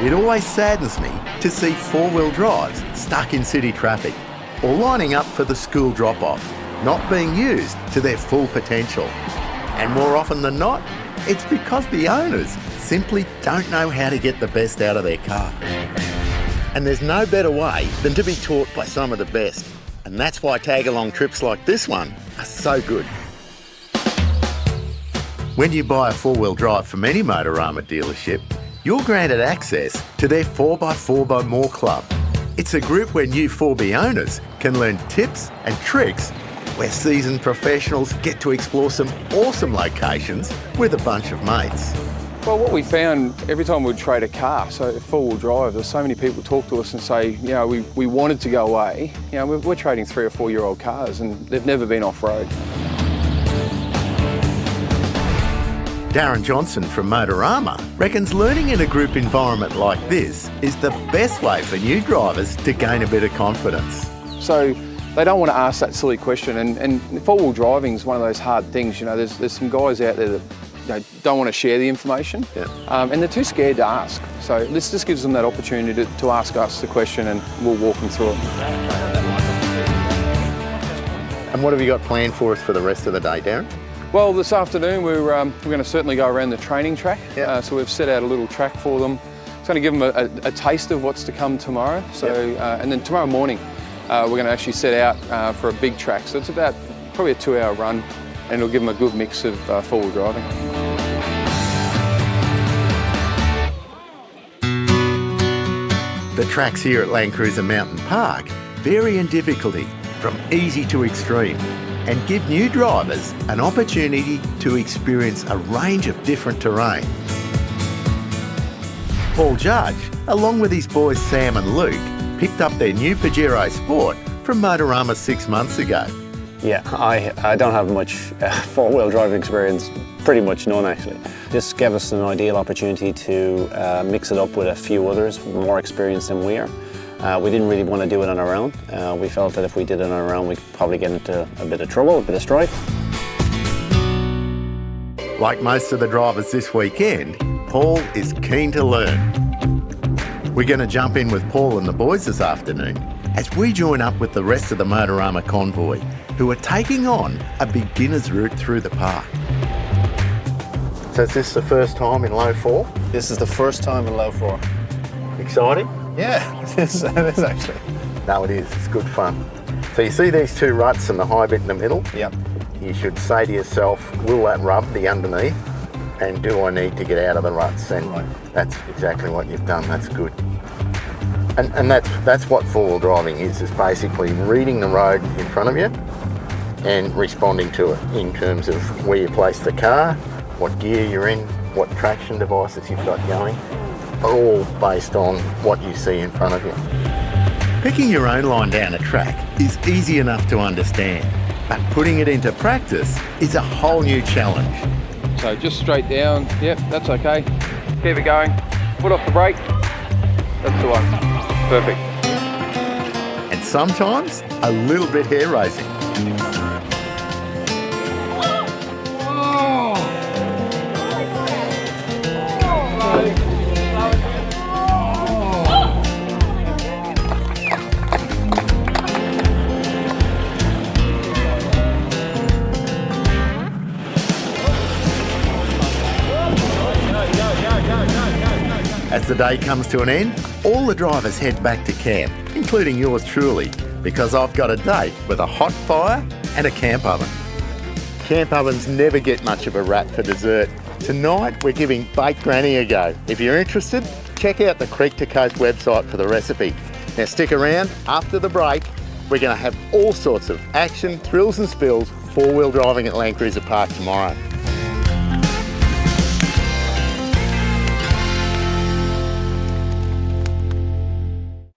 It always saddens me to see four-wheel drives stuck in city traffic or lining up for the school drop-off, not being used to their full potential. And more often than not, it's because the owners simply don't know how to get the best out of their car. And there's no better way than to be taught by some of the best. And that's why tag-along trips like this one are so good. When you buy a four-wheel drive from any Motorama dealership, you're granted access to their 4x4x More Club. It's a group where new 4B owners can learn tips and tricks, where seasoned professionals get to explore some awesome locations with a bunch of mates. Well, what we found every time we'd trade a car, so four-wheel drive, there's so many people talk to us and say, you know, we wanted to go away. You know, we're trading 3 or 4 year old cars and they've never been off-road. Darren Johnson from Motorama reckons learning in a group environment like this is the best way for new drivers to gain a bit of confidence. So they don't want to ask that silly question, and four-wheel driving is one of those hard things. You know, there's some guys out there that don't want to share the information, and they're too scared to ask. So this just gives them that opportunity to ask us the question, and we'll walk them through it. And what have you got planned for us for the rest of the day, Darren? Well, this afternoon we're going to certainly go around the training track. So we've set out a little track for them. It's going to give them a taste of what's to come tomorrow. So and then tomorrow morning we're going to actually set out for a big track. So it's about probably a 2-hour run, and it'll give them a good mix of four-wheel driving. The tracks here at Landcruiser Mountain Park vary in difficulty from easy to extreme, and give new drivers an opportunity to experience a range of different terrain. Paul Judge, along with his boys Sam and Luke, picked up their new Pajero Sport from Motorama 6 months ago. Yeah, I don't have much four-wheel drive experience, pretty much none actually. This gave us an ideal opportunity to mix it up with a few others more experienced than we are. We didn't really want to do it on our own. We felt that if we did it on our own, we could probably get into a bit of trouble, a bit of strife. Like most of the drivers this weekend, Paul is keen to learn. We're going to jump in with Paul and the boys this afternoon as we join up with the rest of the Motorama convoy, who are taking on a beginner's route through the park. So is this the first time in low 4? This is the first time in low 4. Exciting? Yeah, it is actually. No, it is. It's good fun. So you see these 2 ruts and the high bit in the middle? Yep. You should say to yourself, will that rub the underneath? And do I need to get out of the ruts? And that's exactly what you've done. That's good. And that's what four-wheel driving is basically reading the road in front of you and responding to it in terms of where you place the car, what gear you're in, what traction devices you've got going, are all based on what you see in front of you. Picking your own line down a track is easy enough to understand, but putting it into practice is a whole new challenge. So just straight down, yep, that's okay. Keep it going, foot off the brake, that's the one. Perfect. And sometimes a little bit hair-raising. As the day comes to an end, all the drivers head back to camp, including yours truly, because I've got a date with a hot fire and a camp oven. Camp ovens never get much of a rap for dessert. Tonight we're giving Baked Granny a go. If you're interested, check out the Creek to Coast website for the recipe. Now stick around, after the break, we're going to have all sorts of action, thrills and spills, four-wheel driving at Landcruiser Park tomorrow.